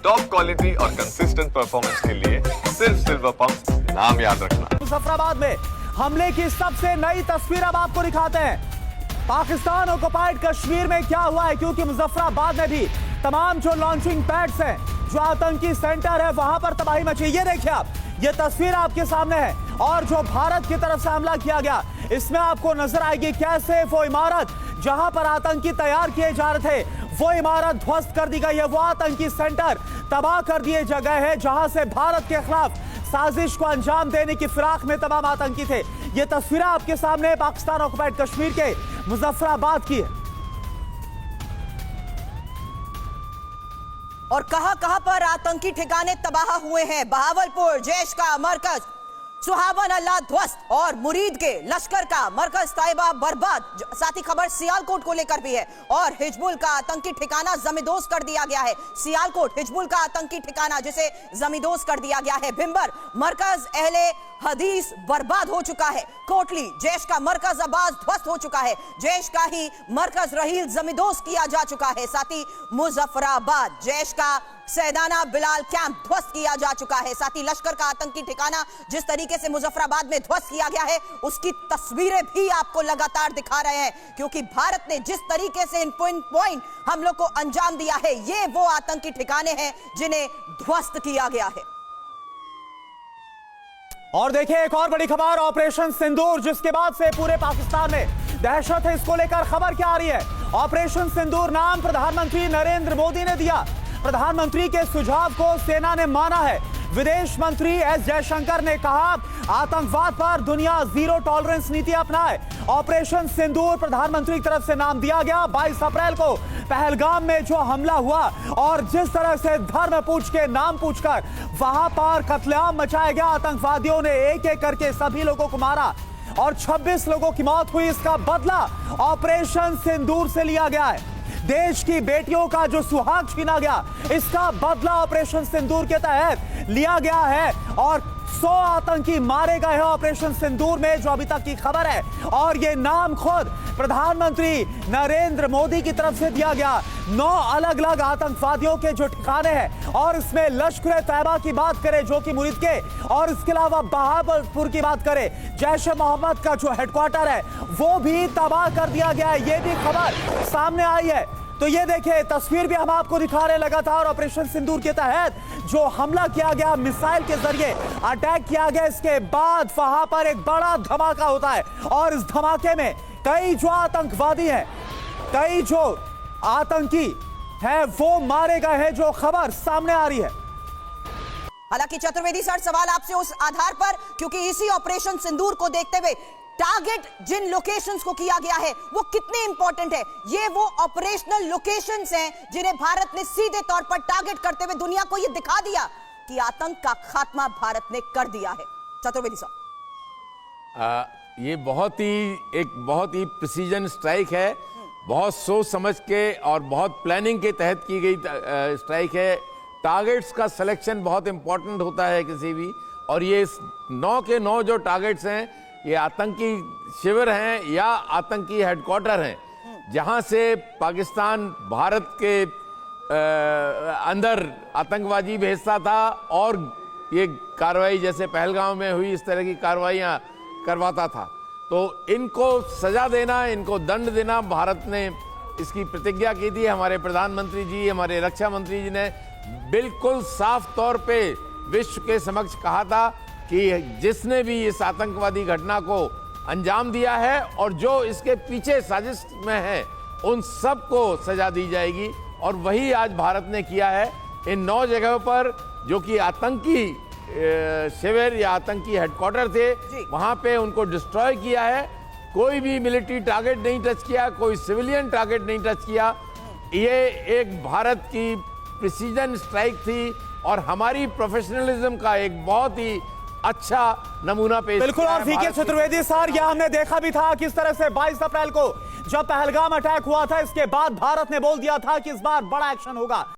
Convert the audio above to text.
Top quality और consistent performance के लिए सिर्फ सिल्वर पंप नाम याद रखना। मुजफ्फराबाद में हमले की सबसे नई तस्वीर अब आपको दिखाते हैं। पाकिस्तान ऑक्युपाइड कश्मीर में क्या हुआ है, क्योंकि मुजफ्फराबाद में भी तमाम जो लॉन्चिंग पैड्स हैं, जो आतंकी सेंटर है, वहां पर तबाही मची। ये देखिए आप, ये तस्वीर आपके सामने है और जो भारत की तरफ से हमला किया गया, इसमें आपको नजर आएगी कैसे वो इमारत जहां पर आतंकी तैयार किए जा रहे थे, वो इमारत ध्वस्त कर दी गई है। वो आतंकी सेंटर तबाह कर दिए जगह है जहां से भारत के खिलाफ साजिश को अंजाम देने की फिराक में तमाम आतंकी थे। ये तस्वीरें आपके सामने पाकिस्तान ऑक्युपाइड कश्मीर के मुजफ्फराबाद की है। और कहां पर आतंकी ठिकाने तबाह हुए हैं। बहावलपुर जैश का मरकज सुहावन अल्लाह ध्वस्त और मुरीद के लश्कर का मरकज ताइबा बर्बाद। साथ ही खबर सियालकोट को लेकर भी है और हिजबुल का आतंकी ठिकाना जमींदोज कर दिया गया है। सियालकोट हिजबुल का आतंकी ठिकाना जिसे जमींदोज कर दिया गया है। भिंबर मरकज अहले हदीस बर्बाद हो चुका है। कोटली जैश का मरकज अब्बास ध्वस्त हो चुका है। जैश का ही मरकज रहील जमींदोज किया जा चुका है। साथ ही मुजफ्फराबाद जैश का सैदाना बिलाल कैंप ध्वस्त किया जा चुका है। साथ ही लश्कर का आतंकी ठिकाना जिस तरीके से मुजफ्फराबाद में ध्वस्त किया गया है, उसकी तस्वीरें भी आपको लगातार दिखा रहे हैं, क्योंकि भारत ने जिस तरीके से इन पॉइंट हमलों को अंजाम दिया है, ये वो आतंकी ठिकाने हैं जिन्हें ध्वस्त किया गया है। और देखिए एक और बड़ी खबर, ऑपरेशन सिंदूर, जिसके बाद से पूरे पाकिस्तान में दहशत है। इसको लेकर खबर क्या आ रही है? ऑपरेशन सिंदूर नाम प्रधानमंत्री नरेंद्र मोदी ने दिया। प्रधानमंत्री के सुझाव को सेना ने माना है। विदेश मंत्री एस जयशंकर ने कहा आतंकवाद पर दुनिया जीरो टॉलरेंस नीति अपनाए। ऑपरेशन सिंदूर प्रधानमंत्री की तरफ से नाम दिया गया। 22 अप्रैल को पहलगाम में जो हमला हुआ और जिस तरह से धर्म पूछ के नाम पूछकर वहां पर कत्लेआम मचाया गया, आतंकवादियों ने एक एक करके सभी लोगों को मारा और 26 लोगों की मौत हुई। इसका बदला ऑपरेशन सिंदूर से लिया गया है। देश की बेटियों का जो सुहाग छीना गया, इसका बदला ऑपरेशन सिंदूर के तहत लिया गया है और 100 आतंकी मारे गए हैं ऑपरेशन सिंदूर में, जो अभी तक की खबर है। और ये नाम खुद प्रधानमंत्री नरेंद्र मोदी की तरफ से दिया गया। 9 अलग अलग आतंकवादियों के जो ठिकाने हैं, और इसमें लश्कर तैयबा की बात करें जो कि मुरीद के, और इसके अलावा बहावलपुर की बात करें, जैश ए मोहम्मद का जो हेडक्वार्टर है वो भी तबाह कर दिया गया है। ये भी खबर सामने आई है। तो ये देखिए तस्वीर भी हम आपको दिखा रहे लगातार। ऑपरेशन सिंदूर के तहत जो हमला किया गया, मिसाइल के जरिए अटैक किया गया, इसके बाद वहां पर एक बड़ा धमाका होता है और इस धमाके में कई जो आतंकवादी हैं, कई जो आतंकी हैं, वो मारे गए हैं, जो खबर सामने आ रही है। हालांकि चतुर्वेदी सर, सवाल आपसे उस आधार पर, क्योंकि इसी ऑपरेशन सिंदूर को देखते हुए टारगेट जिन लोकेशंस को किया गया है वो कितने इंपॉर्टेंट है? ये वो ऑपरेशनल लोकेशंस हैं जिन्हें भारत ने सीधे तौर पर टारगेट करते हुए दुनिया को ये दिखा दिया कि आतंक का खात्मा भारत ने कर दिया है। चतुर्वेदी साहब, ये बहुत ही प्रिसीजन स्ट्राइक है, बहुत सोच समझ के और बहुत प्लानिंग के तहत की गई स्ट्राइक है। टारगेट्स का सिलेक्शन बहुत इंपॉर्टेंट होता है किसी भी, और ये 9 के 9 जो टारगेट्स हैं, ये आतंकी शिविर हैं या आतंकी हेडक्वार्टर हैं, जहां से पाकिस्तान भारत के अंदर आतंकवादी भेजता था और ये कार्रवाई जैसे पहलगाम में हुई, इस तरह की कार्रवाइयां करवाता था। तो इनको सजा देना, इनको दंड देना, भारत ने इसकी प्रतिज्ञा की थी। हमारे प्रधानमंत्री जी, हमारे रक्षा मंत्री जी ने बिल्कुल साफ तौर पे विश्व के समक्ष कहा था कि जिसने भी इस आतंकवादी घटना को अंजाम दिया है और जो इसके पीछे साजिश में है, उन सबको सजा दी जाएगी। और वही आज भारत ने किया है। इन 9 जगहों पर जो कि आतंकी शिविर या आतंकी हेडक्वार्टर थे, वहां पे उनको डिस्ट्रॉय किया है। कोई भी मिलिट्री टारगेट नहीं टच किया, कोई सिविलियन टारगेट नहीं टच किया। ये एक भारत की प्रिसीजन स्ट्राइक थी और हमारी प्रोफेशनलिज्म का एक बहुत ही अच्छा नमूना पेश। बिल्कुल। और वीके चतुर्वेदी सर, यह हमने देखा भी था किस तरह से 22 अप्रैल को जब पहलगाम अटैक हुआ था, इसके बाद भारत ने बोल दिया था कि इस बार बड़ा एक्शन होगा।